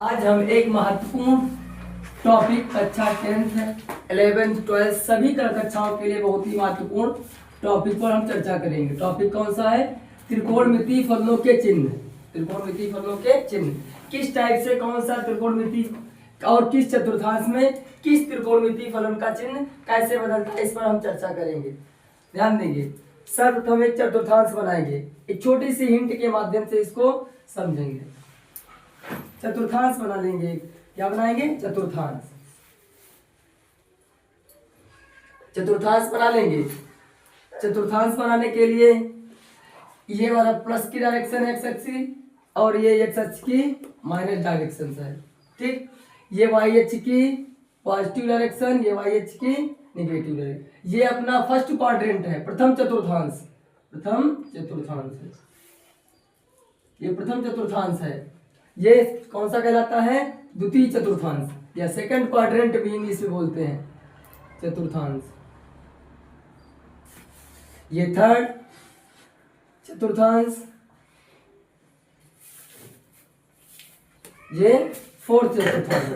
आज हम एक महत्वपूर्ण टॉपिक कक्षा 10th 11th 12th सभी तरह कक्षाओं के लिए बहुत ही महत्वपूर्ण टॉपिक पर हम चर्चा करेंगे। टॉपिक कौन सा है? त्रिकोणमितीय फलनों के चिन्ह। त्रिकोणमितीय फलनों के चिन्ह किस टाइप से कौन सा त्रिकोणमितीय और किस चतुर्थांश में किस त्रिकोणमितीय फलन का चिन्ह कैसे बदलता है, इस पर हम चर्चा करेंगे। ध्यान देंगे। सर्वप्रथम एक चतुर्थांश बनाएंगे, एक छोटी सी हिंट के माध्यम से इसको समझेंगे। चतुर्थांश बना लेंगे। क्या बनाएंगे? चतुर्थांश। चतुर्थांश बना लेंगे। चतुर्थांश बनाने के लिए ये वाला प्लस की डायरेक्शन है एक्स एक्सिस और ये एक्स अक्ष की माइनस डायरेक्शन है। ठीक, ये वाई अक्ष की पॉजिटिव डायरेक्शन, ये वाई अक्ष की निगेटिव डायरेक्शन। ये अपना फर्स्ट क्वाड्रेंट है, प्रथम चतुर्थांश। प्रथम चतुर्थांश है, ये प्रथम चतुर्थांश है। ये कौन सा कहलाता है? द्वितीय चतुर्थांश या सेकंड क्वाड्रेंट भी इंग्लिश में बोलते हैं चतुर्थांश। ये थर्ड चतुर्थांश, ये फोर्थ चतुर्थांश।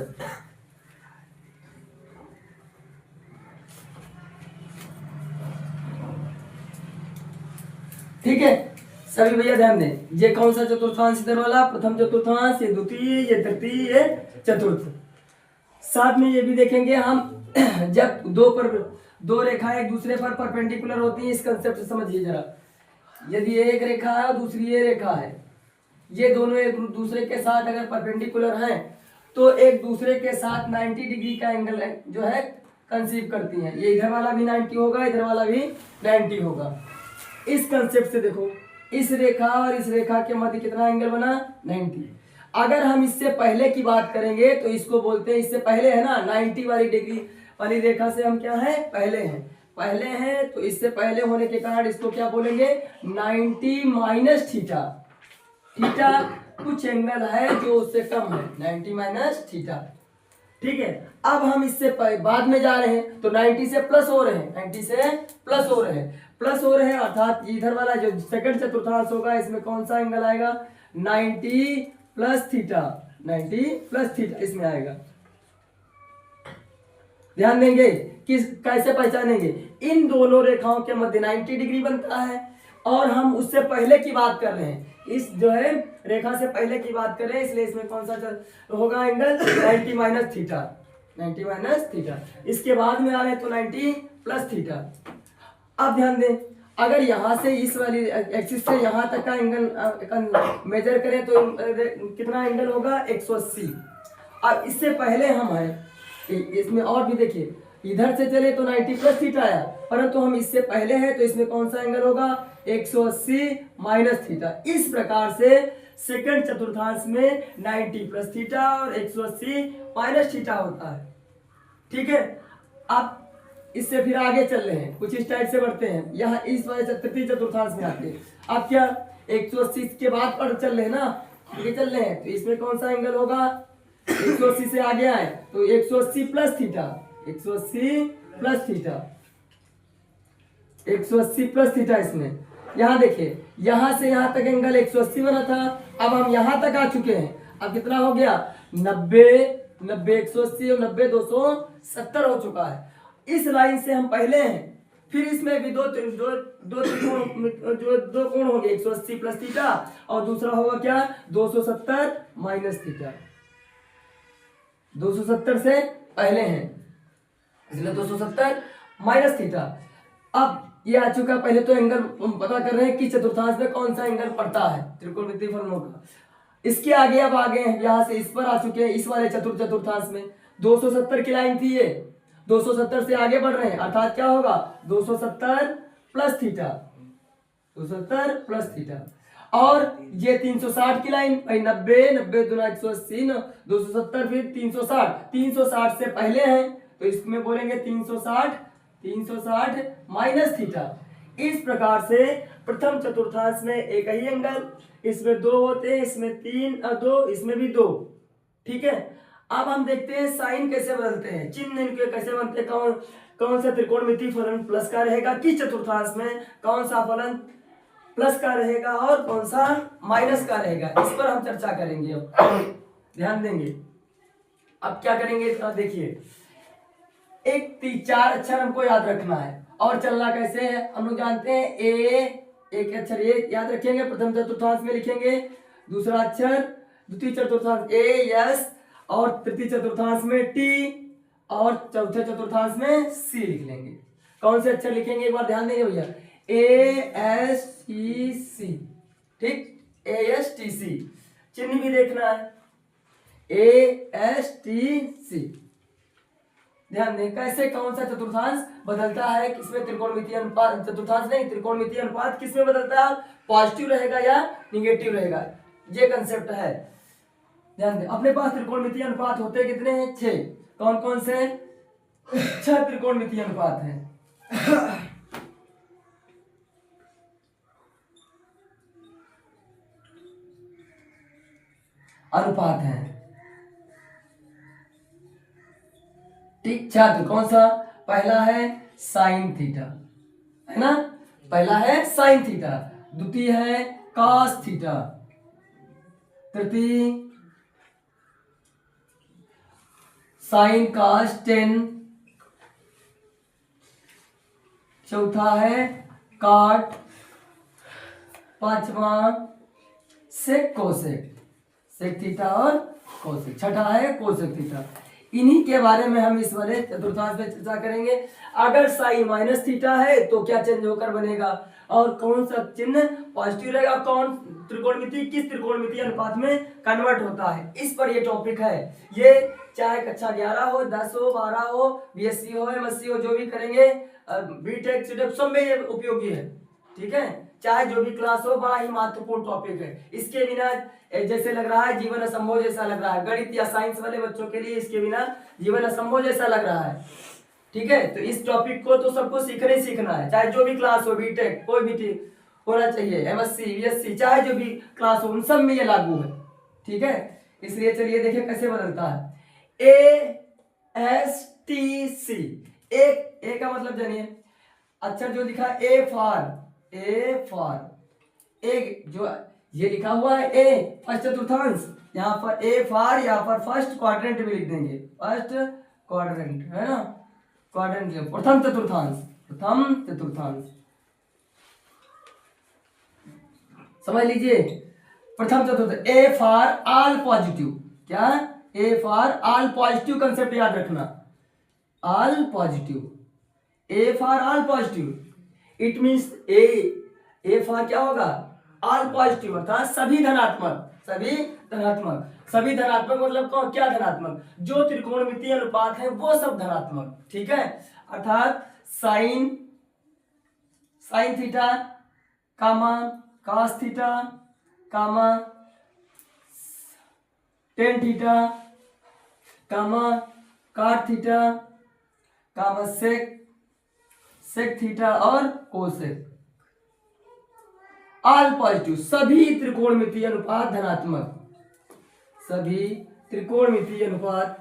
ठीक है, सभी भैया ध्यान दें। ये कौन सा चतुर्थांश? इधर वाला प्रथम चतुर्थांश, ये द्वितीय, ये तृतीय, ये चतुर्थ। साथ में ये भी देखेंगे हम जब दो रेखाएं एक दूसरे पर परपेंडिकुलर होती हैं, इस कंसेप्ट से समझिए जरा। यदि एक रेखा है और दूसरी ये रेखा है, ये दोनों एक दूसरे के साथ अगर परपेंडिकुलर हैं तो एक दूसरे के साथ 90 डिग्री का एंगल जो है कंसीव करती हैं। ये इधर वाला भी 90 होगा, इधर वाला भी 90 होगा। इस कंसेप्ट से देखो, इस रेखा और इस रेखा के मध्य कितना एंगल बना? 90। अगर हम इससे पहले की बात करेंगे तो इसको बोलते हैं, इससे पहले है ना 90 वाली डिग्री वाली रेखा से हम क्या है? पहले हैं। पहले हैं तो इससे पहले होने के कारण इसको क्या बोलेंगे? 90 माइनस थीटा। थीटा कुछ एंगल है जो उससे कम है, 90 माइनस थीटा। ठीक है, अब हम इससे बाद में जा रहे हैं तो 90 से प्लस हो रहे हैं, 90 से प्लस हो रहे हैं, प्लस हो रहे हैं, अर्थात इधर वाला जो सेकंड चतुर्थांश होगा इसमें कौन सा एंगल आएगा? 90 प्लस थीटा, 90 प्लस थीटा इसमें आएगा। ध्यान देंगे किस कैसे पहचानेंगे? इन दोनों रेखाओं के मध्य 90 डिग्री बनता है और हम उससे पहले की बात कर रहे हैं, इस जो है रेखा से पहले की बात कर रहे हैं, इसलिए इसमें कौन सा होगा angle? 90 minus theta, 90 minus theta. इसके बाद में आ रहे हैं तो 90 प्लस थीटा। अब ध्यान दें, अगर यहां से इस वाली एक्सिस से यहां तक का एंगल मेजर करें तो कितना एंगल होगा? 180। अब इससे पहले हम हैं इसमें, और भी देखिए, इधर से चले तो 90 प्लस थीटा आया, परंतु हम इससे पहले हैं तो इसमें कौन सा एंगल होगा? 180 माइनस थीटा। इस प्रकार से सेकंड चतुर्थांश में 90 प्लस थीटा और 180 माइनस थीटा होता है। ठीक है, अब इससे फिर आगे चल रहे हैं, कुछ इस टाइप से बढ़ते हैं, यहाँ इस वाले तृतीय चतुर्थांश में आते हैं। अब क्या 180 के बाद पर चल रहे हैं ना, आगे चल रहे हैं तो इसमें कौन सा एंगल होगा? 180 से आगे आए तो 180 plus theta, 180 plus theta, 180 plus theta. इसमें यहाँ देखिए, यहाँ से यहाँ तक एंगल 180 बना था, अब हम यहाँ तक आ चुके हैं। अब कितना हो गया? 90, 180 और 90 270 हो चुका है। इस लाइन से हम पहले हैं, फिर इसमें भी दो कोण हो गए, 180 प्लस थीटा और दूसरा होगा क्या? 270 माइनस थीटा। 270 से पहले हैं इसलिए 270 माइनस थीटा। अब ये आ चुका, पहले तो एंगल पता कर रहे हैं कि चतुर्थांश में कौन सा एंगल पड़ता है त्रिकोणमितीय फलनों का। इसके आगे अब आगे हैं, यहाँ से इस पर आ चुके हैं, इस वाले चतुर्थांश में 270 की लाइन थी, ये 270 से आगे बढ़ रहे हैं, अर्थात क्या होगा? 270 प्लस थीटा, 270 प्लस थीटा। और ये 360 की लाइन, 90 90 दूना 180, 270 फिर 360, 360 से पहले हैं तो इसमें बोलेंगे 360 माइनस थीटा। इस प्रकार से प्रथम चतुर्थांश में एक ही एंगल, इसमें दो होते हैं, इसमें 3 और 2, इसमें भी 2। ठीक है, अब हम देखते हैं साइन कैसे बदलते हैं, चिन्ह इनके कैसे बनते हैं, कौन सा त्रिकोणमितीय फलन प्लस का रहेगा, किस चतुर्थांश में कौन सा फलन प्लस का रहेगा और कौन सा माइनस का रहेगा, इस पर हम चर्चा करेंगे अब। ध्यान देंगे। अब क्या करेंगे देखिए, चार अक्षर हमको याद रखना है और चलना कैसे है हम लोग जानते हैं। एक अक्षर ए याद रखेंगे, प्रथम चतुर्थांश में लिखेंगे, दूसरा अक्षर द्वितीय चतुर्थांश ए यस, और तृतीय चतुर्थांश में टी, और चौथे चतुर्थांश में सी लिख लेंगे। कौन से अक्षर लिखेंगे एक बार ध्यान देंगे भैया, ASTC, ठीक, ASTC। चिन्ह भी देखना है, ASTC। ध्यान दें कैसे कौन सा चतुर्थांश बदलता है, किसमें त्रिकोणमितीय अनुपात, चतुर्थांश नहीं त्रिकोणमितीय अनुपात किसमें बदलता है, पॉजिटिव रहेगा या निगेटिव रहेगा, ये कंसेप्ट है। ध्यान दें, अपने पास त्रिकोणमितीय अनुपात होते कितने हैं, 6। कौन कौन से, 6 त्रिकोणमितीय अनुपात हैं। अनुपात है, ठीक, छात्र कौन सा, पहला है साइन थीटा, है ना, पहला है साइन थीटा, द्वितीय है कॉस थीटा, तृतीय साइन कॉस 10, चौथा है कॉट, पांचवा सेक कोसेक, सेक थीटा और कोसेक, छठा है कोसेक थीटा। इन्हीं के बारे में हम इस वाले चतुर्थांश में चर्चा करेंगे। अगर साइन माइनस थीटा है तो क्या चेंज होकर बनेगा, और कौन सा चिन्ह पॉजिटिव रहेगा, कौन त्रिकोणमिति किस त्रिकोणमितीय अनुपात में कन्वर्ट होता है, इस पर ये टॉपिक है। ये चाहे कक्षा 11 हो, 10 हो, 12 हो, BSc हो, MSc हो, जो भी करेंगे, BTech CTech सब में ये उपयोगी है, ठीक है, चाहे जो भी क्लास हो, बड़ा ही महत्वपूर्ण टॉपिक है। इसके बिना जैसे लग रहा है जीवन असंभव जैसा लग रहा है, गणित या साइंस वाले बच्चों के लिए इसके बिना जीवन असंभव जैसा लग रहा है, ठीक है। तो इस टॉपिक को तो सबको सीखना ही सीखना है, चाहे जो भी क्लास हो, BTech कोई भी होना चाहिए, MSc BSc चाहे जो भी क्लास हो, उन सब में ये लागू है, ठीक है। इसलिए चलिए देखिए कैसे बदलता है, ASTC, ए का मतलब जानिए, अक्षर जो लिखा है ए फॉर, एक जो ये लिखा हुआ है ए फर्स्ट चतुर्थांश, यहाँ पर ए फॉर, यहाँ पर फर्स्ट क्वाड्रेंट में लिख देंगे, फर्स्ट क्वाड्रेंट है ना, क्वाड्रेंट प्रथम चतुर्थांश, समझ लीजिए, प्रथम चतुर्थांश। ए फॉर ऑल पॉजिटिव, क्या, A for all positive concept याद रखना, all positive, A for all positive, it means A for क्या होगा, ऑल पॉजिटिव, अर्थात सभी धनात्मक, सभी धनात्मक मतलब कौन, क्या धनात्मक, जो त्रिकोणमितीय अनुपात है वो सब धनात्मक, ठीक है। अर्थात साइन थीटा कामा कॉस थीटा कामा टेन थीटा कामा कॉट थीटा कामा सेक थीटा और कोसेक, ऑल पॉजिटिव, सभी त्रिकोणमितीय अनुपात धनात्मक, सभी त्रिकोणमितीय अनुपात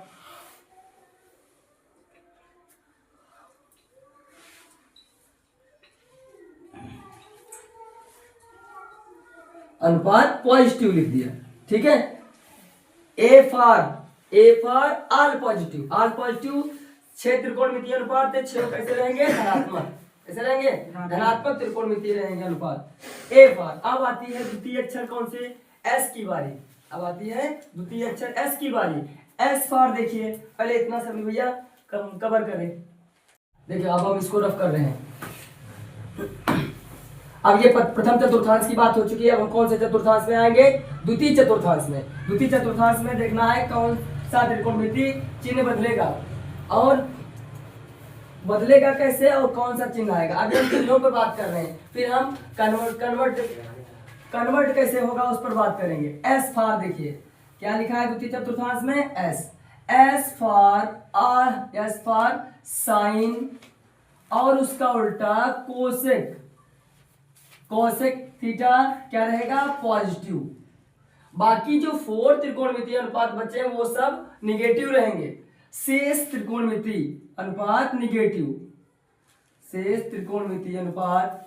पॉजिटिव लिख दिया, ठीक है। ए फॉर ऑल पॉजिटिव, 6 त्रिकोणमितीय अनुपात है, 6 कैसे रहेंगे, धनात्मक, कैसे रहेंगे, धनात्मक त्रिकोणमितीय रहेंगे अनुपात। ए फॉर, अब आती है द्वितीय अक्षर कौन से, एस की बारी, अब आती है द्वितीय अक्षर एस की बारी। एस फॉर देखिए, पहले इतना सभी भैया कवर करें, देखिए अब हम इसको रफ कर रहे हैं। अब ये प्रथम चतुर्थांश की बात हो चुकी है, अब हम कौन से चतुर्थांश में आएंगे, द्वितीय चतुर्थांश में। द्वितीय चतुर्थांश में देखना है कौन सा त्रिकोणमिति चिन्ह बदलेगा, और बदलेगा कैसे और कौन सा चिन्ह आएगा। अभी हम चिन्हों पर बात कर रहे हैं, फिर हम कन्वर्ट कैसे होगा उस पर बात करेंगे। एस फॉर देखिए क्या लिखा है द्वितीय चतुर्थांश में, एस फॉर साइन, और उसका उल्टा कोसेक थीटा क्या रहेगा, पॉजिटिव। बाकी जो 4 त्रिकोणमितीय अनुपात बचे हैं वो सब निगेटिव रहेंगे। शेष त्रिकोणमितीय अनुपात निगेटिव, शेष त्रिकोणमितीय अनुपात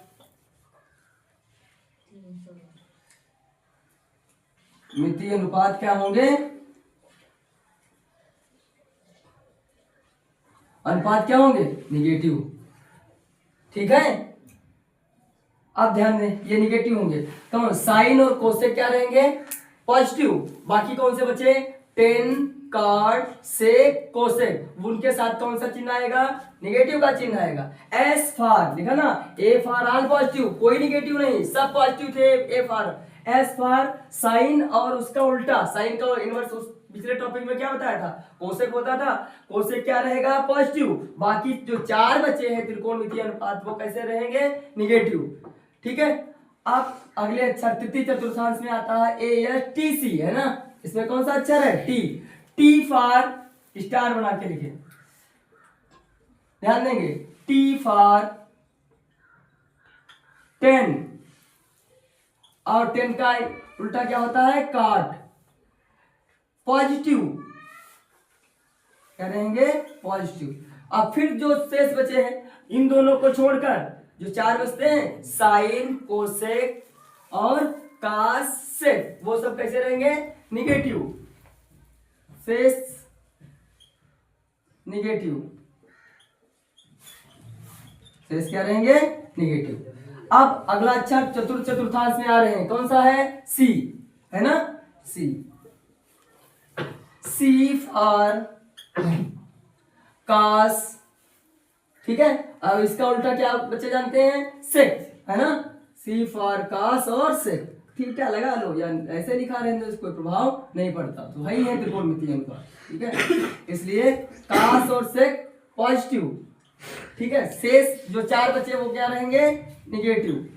क्या होंगे, अनुपात क्या होंगे, निगेटिव। ठीक है, अब ध्यान दें ये निगेटिव होंगे तो साइन और कोसेक क्या रहेंगे, पॉजिटिव। बाकी कौन से बचे, टेन, कॉट, सेक, कोसेक, उनके साथ कौन सा चिन्ह आएगा, निगेटिव का चिन्ह आएगा। एस फार लिखा ना, ए फार ऑल पॉजिटिव, कोई निगेटिव नहीं, सब पॉजिटिव थे। ए फार, एस फार साइन और उसका उल्टा, साइन का इनवर्स उस पिछले टॉपिक में क्या बताया था, कोसेक होता था। कोसेक क्या रहेगा, पॉजिटिव। बाकी जो चार बचे हैं त्रिकोणमितीय अनुपात वो कैसे रहेंगे, निगेटिव। ठीक है, अब अगले अक्षर तृतीय चतुर्थांश में आता है ए एस टी सी, है ना, इसमें कौन सा अक्षर है, टी। टी फॉर स्टार बना के लिखे, ध्यान देंगे, टी फॉर 10, और 10 का उल्टा क्या होता है, काट, पॉजिटिव, क्या रहेंगे, पॉजिटिव। अब फिर जो शेष बचे हैं इन दोनों को छोड़कर जो चार बचते हैं, साइन, कोसेक और कास सेक, वो सब कैसे रहेंगे, निगेटिव, शेष निगेटिव, शेष क्या रहेंगे, निगेटिव। अब अगला अक्षर चतुर्थांश में आ रहे हैं, कौन सा है, सी, है ना, सी। सी फॉर कास, ठीक है। अब इसका उल्टा क्या बच्चे जानते हैं, सेक, है ना, सी फॉर कास और सेक, थीटा लगा लो या ऐसे लिखा रहने दो, कोई प्रभाव नहीं पड़ता, तो वही है त्रिकोणमितीय अनुपात। ठीक है, इसलिए कास और सेक पॉजिटिव। ठीक है, शेष जो चार बचे वो क्या रहेंगे, निगेटिव,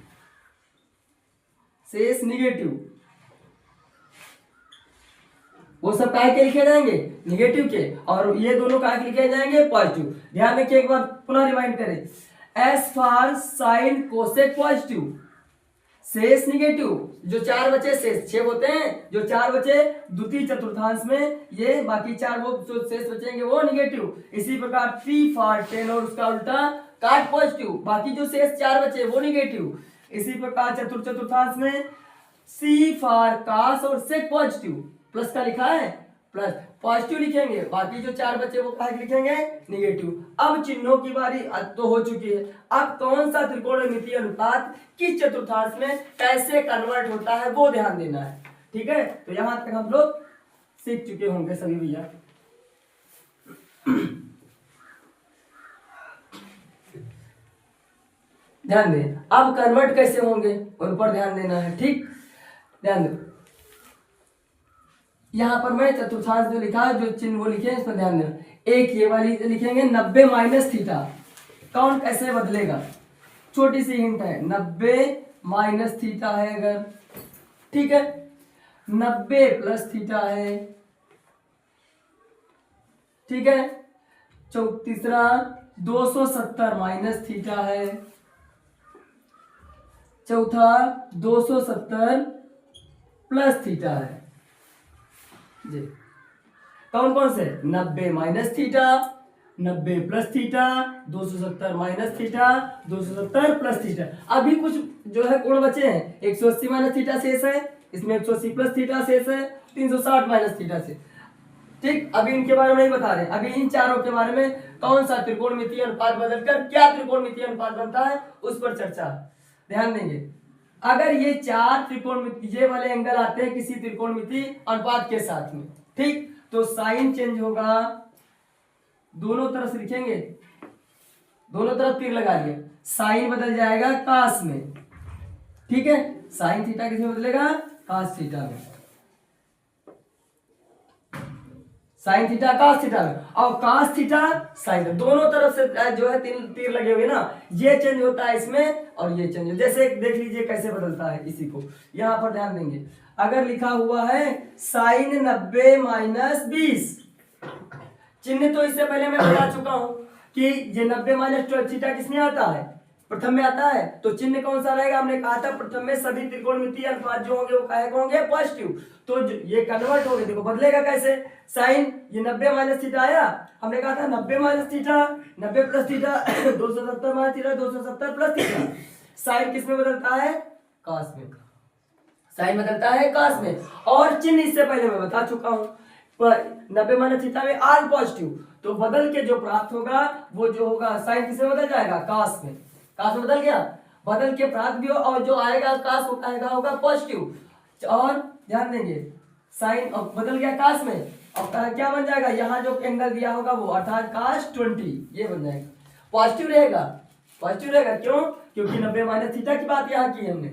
शेष निगेटिव, वो सब काय के लिखे जाएंगे, निगेटिव के, और ये दोनों काय के लिखे जाएंगे, पॉजिटिव। ध्यान रखिए, एक बार पुनः रिमाइंड करें, S for sine cosec positive, शेष निगेटिव, जो चार बचे शेष 6 होते हैं, जो चार बचे द्वितीय चतुर्थांश में ये, बाकी चार वो जो शेष बचेंगे वो निगेटिव। इसी प्रकार 3 फॉर 10 और उसका उल्टा काट पॉजिटिव, बाकी जो शेष चार बचे वो निगेटिव। इसी प्रकार चतुर्थांश में सी फॉर कास और सेक पॉजिटिव, प्लस का लिखा है, प्लस पॉजिटिव लिखेंगे, बाकी जो चार बचे वो क्या लिखेंगे, निगेटिव। अब चिन्हों की बारी तो हो चुकी है, अब कौन सा त्रिकोणमितीय अनुपात किस चतुर्थांश में कैसे कन्वर्ट होता है वो ध्यान देना है। ठीक है, तो यहां तक हम लोग सीख चुके होंगे सभी भैया। ध्यान दें, अब कन्वर्ट कैसे होंगे उन पर ध्यान देना है। ठीक, ध्यान दो, यहां पर मैं चतुर्थांश जो लिखा जो चिन्ह वो लिखे इस पर ध्यान देना। एक ये वाली लिखेंगे 90 माइनस थीटा, कौन कैसे बदलेगा, छोटी सी हिंट है, 90 माइनस थीटा है अगर, ठीक है, 90 प्लस थीटा है, ठीक है, तीसरा 270 माइनस थीटा है, चौथा 270 प्लस थीटा है जी। कौन कौन से, 90 minus theta, 90 plus theta, 270 minus theta, 270 plus theta. अभी कुछ जो है कोण बचे हैं, 180 माइनस थीटा शेष है, इसमें 180 प्लस थीटा शेष है, 360 माइनस थीटा से। ठीक, अभी इनके बारे में नहीं बता रहे, अभी इन चारों के बारे में कौन सा त्रिकोणमितीय अनुपात बदलकर क्या त्रिकोणमितीय अनुपात बनता है उस पर चर्चा ध्यान देंगे। अगर ये चार त्रिकोणमिति ये वाले एंगल आते हैं किसी त्रिकोणमितीय अनुपात के साथ में, ठीक, तो साइन चेंज होगा, दोनों तरफ से लिखेंगे, दोनों तरफ तीर लगा लिया, साइन बदल जाएगा कास में, ठीक है, साइन थीटा किसमें बदलेगा, कास थीटा में, साइन थीटा कास थीटा में, और कास थीटा साइन, दोनों तरफ से जो है तीन तीर लगे हुए ना, ये चेंज होता है इसमें और ये चेंज, जैसे देख लीजिए कैसे बदलता है इसी को, यहां पर ध्यान देंगे। अगर लिखा हुआ है साइन 90 माइनस 20, चिन्ह तो इससे पहले मैं बता चुका हूं कि ये 90 माइनस थीटा किसमें आता है, प्रथम में आता है, तो चिन्ह कौन सा रहेगा, हमने कहा था प्रथम में सभी त्रिकोणमितीय अनुपात जो होंगे वो काहे होंगे, पॉजिटिव, तो ये कन्वर्ट हो गए, देखो बदलेगा कैसे, साइन ये 90 माइनस थीटा आया, हमने कहा था 90 minus theta, 90 plus theta, 270 minus theta, 270 plus theta, sine किस में बदलता है, कास में, साइन बदलता है कास में, और चिन्ह इससे पहले मैं बता चुका हूं, 90 माइनस थीटा में ऑल पॉजिटिव, तो बदल के जो प्राप्त होगा वो जो होगा साइन किसमें बदल जाएगा, कास में। कास में बदल गया, बदल के प्राप्त भी हो और जो आएगा कास वो आएगा होगा पॉजिटिव। और ध्यान देंगे साइन बदल गया कास में और क्या बन जाएगा, यहाँ जो एंगल दिया होगा वो अर्थात कास 20 ये बन जाएगा, पॉजिटिव रहेगा। पॉजिटिव रहेगा क्यों, क्योंकि 90 माइनस थीटा की बात यहाँ की हमने,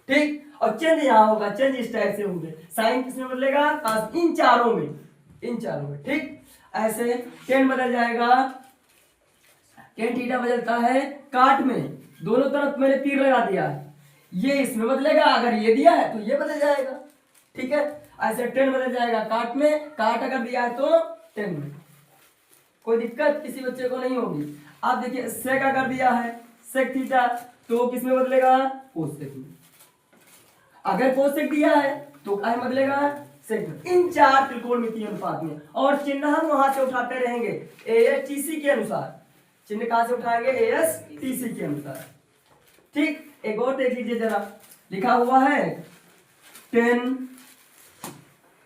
ठीक। और चेंज यहाँ होगा, चेंज इस टाइप से होंगे, साइन किसमें बदलेगा, कास, इन चारों में, इन चारों में, ठीक। ऐसे टेन बदल जाएगा, टेन थीटा बदलता है काट में, दोनों तरफ मैंने तीर लगा दिया है, ये इसमें बदलेगा, अगर ये दिया है तो ये बदल जाएगा, ठीक है। ऐसे टेन बदल जाएगा काट में, काट अगर दिया है तो टेन में, कोई दिक्कत किसी बच्चे को नहीं होगी। आप देखिए सेक अगर दिया है सेक थीटा तो किसमें बदलेगा, कोसेक में, अगर कोसेक दिया है तो क्या बदलेगा, सेक में। इन चार त्रिकोणमितीय अनुपात में, और चिन्ह हम वहां से उठाते रहेंगे ASTC के अनुसार, चिन्ह कहां से उठाएंगे, ASTC के अनुसार, ठीक। एक और देख लीजिए जरा, लिखा हुआ है 10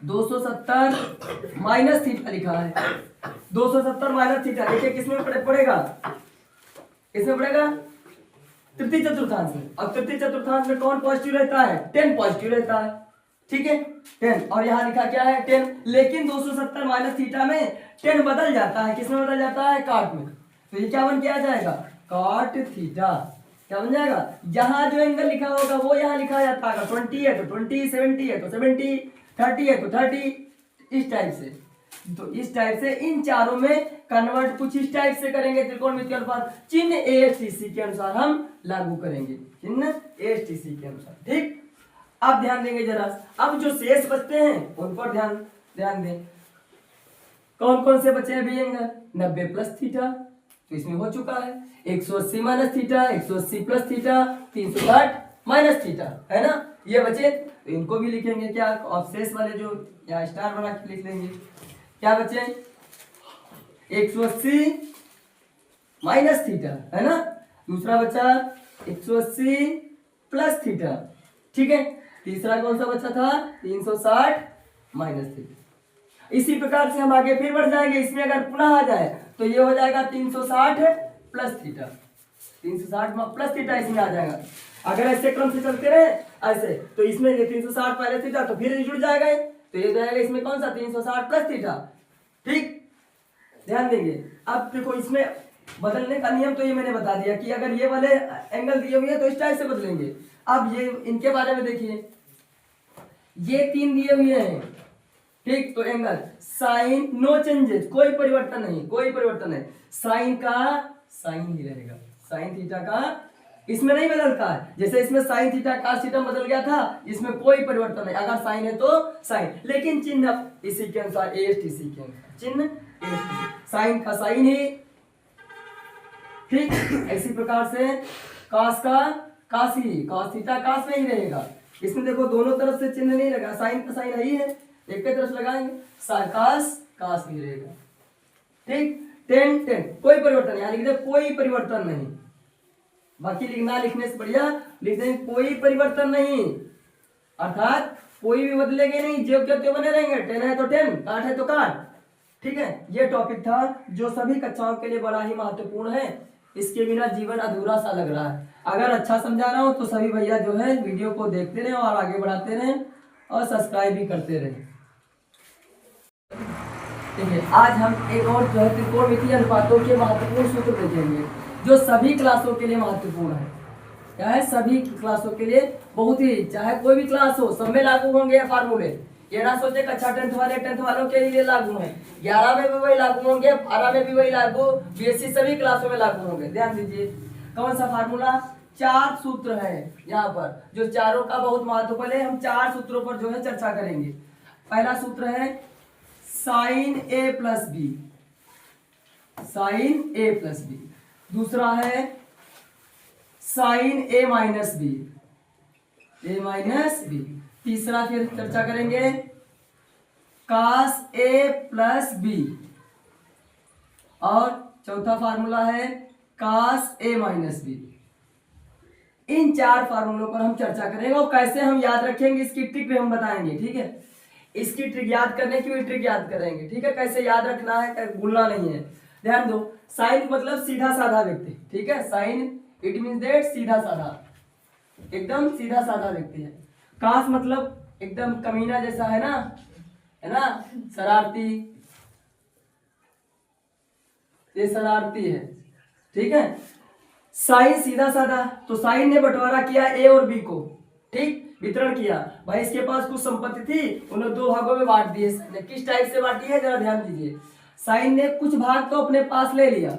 270 माइनस थीटा लिखा है, 270 माइनस थीटा, देखिए किसमें पड़ेगा, इसमें पड़ेगा तृतीय चतुर्थांश में, और तृतीय चतुर्थांश में कौन पॉजिटिव रहता है, 10 पॉजिटिव रहता है, ठीक है 10। और यहाँ लिखा क्या है 10, लेकिन 270 माइनस थीटा में 10 बदल जाता है, किसमें बदल जाता है, काट में, तो ये क्या बन के आ जाएगा, काट थीटा, क्या बन जाएगा, यहाँ जो एंगल लिखा होगा वो यहाँ लिखा जाता है, 20 है तो 20, 70 है तो 70, 30 है तो 30, इस टाइप से। तो इस टाइप से इन चारों में कन्वर्ट कुछ इस टाइप से करेंगे, त्रिकोणमितीय अनुपात चिन्ह ASTC के अनुसार हम लागू करेंगे, चिन्ह ASTC के अनुसार, ठीक। अब ध्यान देंगे जरा, अब जो शेष बचते हैं उन पर ध्यान दें, कौन कौन से बचे हैं भैया, 90 प्लस थीटा तो इसमें हो चुका है, 180 minus theta, 180 plus theta, 360 minus theta, है ना, ये बचे, तो इनको भी लिखेंगे क्या, और शेष वाले जो या स्टार बना के लिख लेंगे, क्या बचे 180 माइनस थीटा, है ना, दूसरा बचा 180 प्लस थीटा, ठीक है, तीसरा कौन सा बचा था 360 माइनस थीटा। इसी प्रकार से हम आगे फिर बढ़ जाएंगे, इसमें अगर पुनः आ जाए तो ये हो जाएगा 360 प्लस थीटा, 360 प्लस थीटा इसमें आ जाएगा। अगर ऐसे क्रम से चलते रहे ऐसे तो इसमें 360 माइनस थीटा तो फिर जुड़ जाएगा, तो ये जाएगा इसमें कौन सा 360 प्लस थीटा, ठीक। ध्यान देंगे, अब देखो इसमें बदलने का नियम तो ये मैंने बता दिया कि अगर ये वाले एंगल दिए हुए हैं तो इस टाइप से बदलेंगे। अब ये इनके बारे में देखिए, ये 3 दिए हुए हैं, ठीक, तो एंगल साइन नो चेंजेस, कोई परिवर्तन नहीं, कोई परिवर्तन नहीं, साइन का साइन ही रहेगा, साइन थीटा का इसमें नहीं बदलता है, जैसे इसमें साइन थीटा कास थीटा बदल गया था, इसमें कोई परिवर्तन नहीं, अगर साइन है तो साइन, लेकिन चिन्ह इसी के अनुसार ASTC के अनुसार, चिन्ह ASTC, साइन का साइन ही, ठीक। इसी प्रकार से कास का कास ही, कास थीटा कास में ही रहेगा, इसमें देखो दोनों तरफ से चिन्ह नहीं लगा, साइन का साइन ही है, एक तरफ से लगाएंगे कास कास नहीं रहेगा, ठीक। 10 10 कोई परिवर्तन, यहाँ लिख दे कोई परिवर्तन नहीं, बाकी लिखना लिखने से बढ़िया लिख देंगे कोई परिवर्तन नहीं, अर्थात कोई भी बदलेंगे नहीं, जो क्या बने रहेंगे, 10 है तो 10, काट है तो काट, ठीक है। ये टॉपिक था जो सभी कक्षाओं के लिए बड़ा ही महत्वपूर्ण है, इसके बिना जीवन अधूरा सा लग रहा है। अगर अच्छा समझा रहा हूं तो सभी भैया जो है वीडियो को देखते रहे और आगे बढ़ाते रहे और सब्सक्राइब भी करते रहे, ठीक है। आज हम एक और जो है त्रिकोणमितीय अनुपातों के महत्वपूर्ण सूत्र देखेंगे जो सभी क्लासों के लिए महत्वपूर्ण है, क्या है, सभी क्लासों के लिए बहुत ही, चाहे कोई भी क्लास हो सब में लागू होंगे ये फार्मूले, ये ना सोचे कक्षा 10th वाले 10th वालों के लिए लागू है, 11 में भी वही लागू होंगे, 12 में भी वही लागू, BSc सभी क्लासों में लागू होंगे। ध्यान दीजिए कौन सा फार्मूला, 4 सूत्र है यहाँ पर, जो चारों का बहुत महत्वपूर्ण है, हम 4 सूत्रों पर जो है चर्चा करेंगे। पहला सूत्र है sine A plus B, sine A plus B, दूसरा है sine A minus B, A minus B, तीसरा फिर चर्चा करेंगे कास A प्लस बी, और चौथा फार्मूला है कास A माइनस बी। इन 4 फार्मूलों पर हम चर्चा करेंगे और कैसे हम याद रखेंगे इसकी ट्रिक भी हम बताएंगे, ठीक है। इसकी ट्रिक याद करने की भी ट्रिक याद करेंगे, ठीक है, कैसे याद रखना है, भूलना नहीं है। ध्यान दो, साइन मतलब सीधा साधा व्यक्ति, ठीक है, साइन इट मीन्स दैट सीधा साधा, एकदम सीधा साधा व्यक्ति है। कास मतलब एकदम कमीना जैसा है ना, शरारती, ये शरारती है, ठीक है। साइन सीधा साधा, तो साइन ने बंटवारा किया ए और बी को, ठीक, वितरण किया। भाई इसके पास कुछ संपत्ति थी, उन्होंने दो भागों में बांट दिए। किस टाइप से बांटी है जरा ध्यान दीजिए। साइन ने कुछ भाग तो अपने पास ले लिया,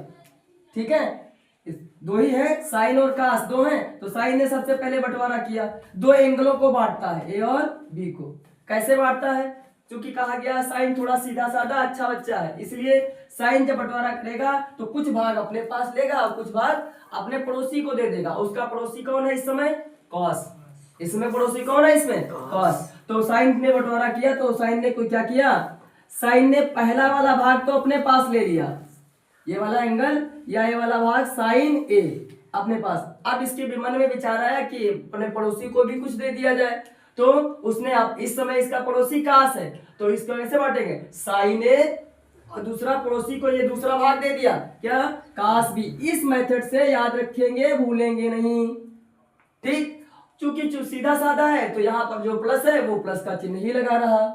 ठीक है, दो ही है, साइन और कास दो हैं, तो साइन ने सबसे पहले बंटवारा किया, दो एंगलों को बांटता है, ए और बी को। कैसे बांटता है, क्योंकि कहा गया साइन थोड़ा सीधा साधा अच्छा बच्चा है, इसलिए साइन जब बंटवारा करेगा तो कुछ भाग अपने पास लेगा और कुछ भाग अपने पड़ोसी को दे देगा। उसका पड़ोसी कौन है इस समय, कॉस। इसमें पड़ोसी कौन है, इसमें कॉस। तो साइन ने बंटवारा किया, तो साइन ने क्या किया, साइन ने पहला वाला भाग तो अपने पास ले लिया, ये वाला एंगल या ये वाला भाग साइन ए अपने पास। अब इसके मन में विचार आया कि अपने पड़ोसी को भी कुछ दे दिया जाए, तो उसने अब इस समय इसका पड़ोसी कास है, तो इसको कैसे बांटेंगे, साइन ए और दूसरा पड़ोसी को ये दूसरा भाग दे दिया, क्या, कास बी। इस मेथड से याद रखेंगे, भूलेंगे नहीं, ठीक। चूंकि सीधा साधा है तो यहाँ पर जो प्लस है वो प्लस का चिन्ह ही लगा रहा,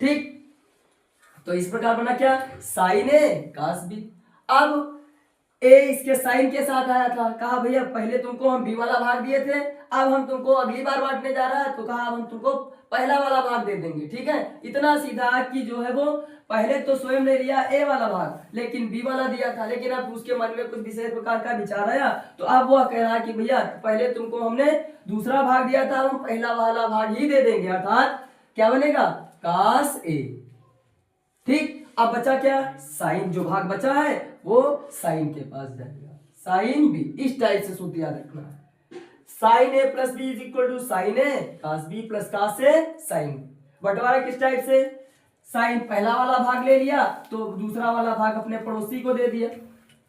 ठीक। तो इस प्रकार बना क्या, साइन ए कास बी। अब ए इसके साइन के साथ आया था, कहा भैया पहले तुमको हम बी वाला भाग दिए थे, अब हम तुमको अगली बार बांटने जा रहा है, तो कहा हम तुमको पहला वाला भाग दे देंगे, ठीक है। इतना सीधा कि जो है वो पहले तो स्वयं ने लिया ए वाला भाग, लेकिन बी वाला दिया था, लेकिन अब उसके मन में कुछ विशेष प्रकार का विचार आया, तो अब वह कह रहा कि भैया पहले तुमको हमने दूसरा भाग दिया था, हम पहला वाला भाग ही दे देंगे, अर्थात क्या बनेगा, कास ए, ठीक। अब बचा क्या, साइन, जो भाग बचा है वो साइन के पास जाएगा, साइन बी। इस टाइप से सूत्र याद रखना है, sine a plus b is equal to sine a cos b plus cos a sine. बंटवारा किस टाइप से, साइन पहला वाला भाग ले लिया तो दूसरा वाला भाग अपने पड़ोसी को दे दिया,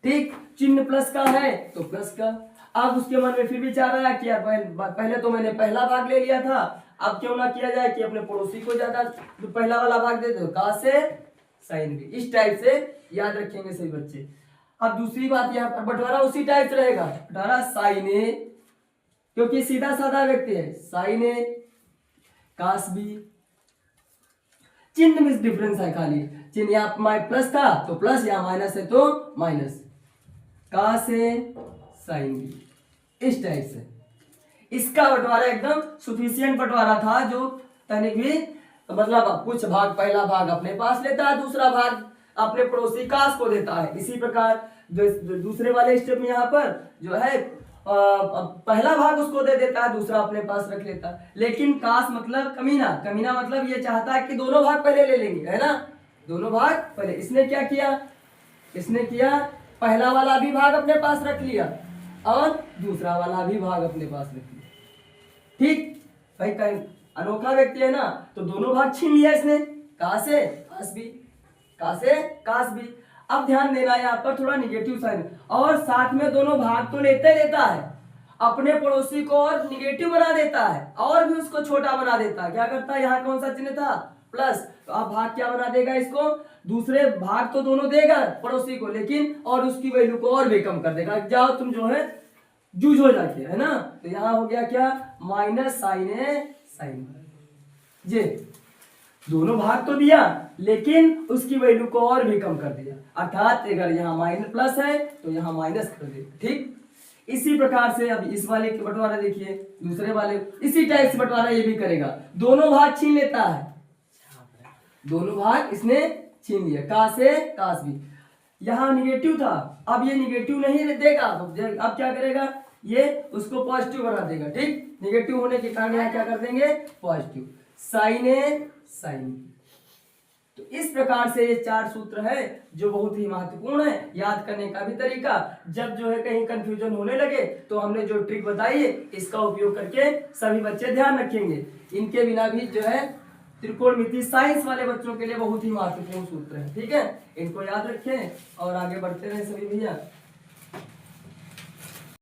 ठीक। चिन्ह प्लस का है तो प्लस का। अब उसके मन में फिर विचार आया कि यार पहले तो मैंने पहला भाग ले लिया था, अब क्यों ना किया जाए कि अपने पड़ोसी को ज्यादा तो पहला वाला भाग दे दो, कास ए साइन बी। इस टाइप से याद रखेंगे सभी बच्चे। अब दूसरी बात यहाँ पर बंटवारा उसी टाइप से रहेगा, बंटवारा साइन ए, क्योंकि सीधा साधा व्यक्ति है, साइन ए कास बी। चिन्ह में डिफरेंस है, खाली चिन्ह यहाँ प्लस था तो प्लस, यहाँ माइनस है तो minus, cos a sine B. इस टाइप से इसका बंटवारा एकदम सुफिशियंट बंटवारा था, जो तनिक भी मतलब कुछ भाग पहला भाग अपने पास लेता है, दूसरा भाग अपने पड़ोसी कास को देता है। इसी प्रकार दूसरे वाले स्टेप में यहाँ पर जो है पहला भाग उसको दे देता है, दूसरा अपने पास रख लेता है। लेकिन कास मतलब कमीना, कमीना मतलब ये चाहता है कि दोनों भाग पहले ले लेंगे, है ना, दोनों भाग पहले। इसने क्या किया, इसने किया पहला वाला भी भाग अपने पास रख लिया और दूसरा वाला भी भाग अपने पास रख लिया, ठीक। भाई कहीं अनोखा व्यक्ति है ना, तो दोनों भाग छीन लिया इसने, कास ए कास बी, कास ए कास बी। अब ध्यान देना यहाँ पर थोड़ा निगेटिव साइन, और साथ में दोनों भाग तो लेते लेता है, अपने पड़ोसी को और निगेटिव बना देता है और भी उसको छोटा बना देता है। क्या करता है, यहाँ कौन सा चिन्ह था, प्लस, तो अब भाग क्या बना देगा इसको, दूसरे भाग तो दोनों देगा पड़ोसी को, लेकिन और उसकी वैल्यू को और भी कम कर देगा, जाओ तुम जो है जूझ हो जाके, है ना। तो यहाँ हो गया क्या, माइनस साइन ए साइन, ये दोनों भाग तो दिया लेकिन उसकी वैल्यू को और भी कम कर दिया, अर्थात अगर यहाँ माइनस प्लस है तो यहाँ माइनस कर दिया, ठीक। इसी प्रकार से अब इस वाले के बंटवारा देखिए, दूसरे वाले इसी टाइप से बंटवारा ये भी करेगा, दोनों भाग छीन लेता है, दोनों भाग इसने छीन लिया, कास ए कास बी। यहाँ निगेटिव था, अब ये निगेटिव नहीं देगा, अब क्या करेगा, ये उसको पॉजिटिव बना देगा, ठीक। निगेटिव होने के कारण यहाँ क्या कर देंगे, पॉजिटिव, साइन ए साइन। तो इस प्रकार से ये चार सूत्र है जो बहुत ही महत्वपूर्ण है, याद करने का भी तरीका। जब जो है कहीं कंफ्यूजन होने लगे तो हमने जो ट्रिक बताई है इसका उपयोग करके सभी बच्चे ध्यान रखेंगे। इनके बिना भी जो है त्रिकोणमिति साइंस वाले बच्चों के लिए बहुत ही महत्वपूर्ण सूत्र है, ठीक है। इनको याद रखें और आगे बढ़ते रहे सभी भैया।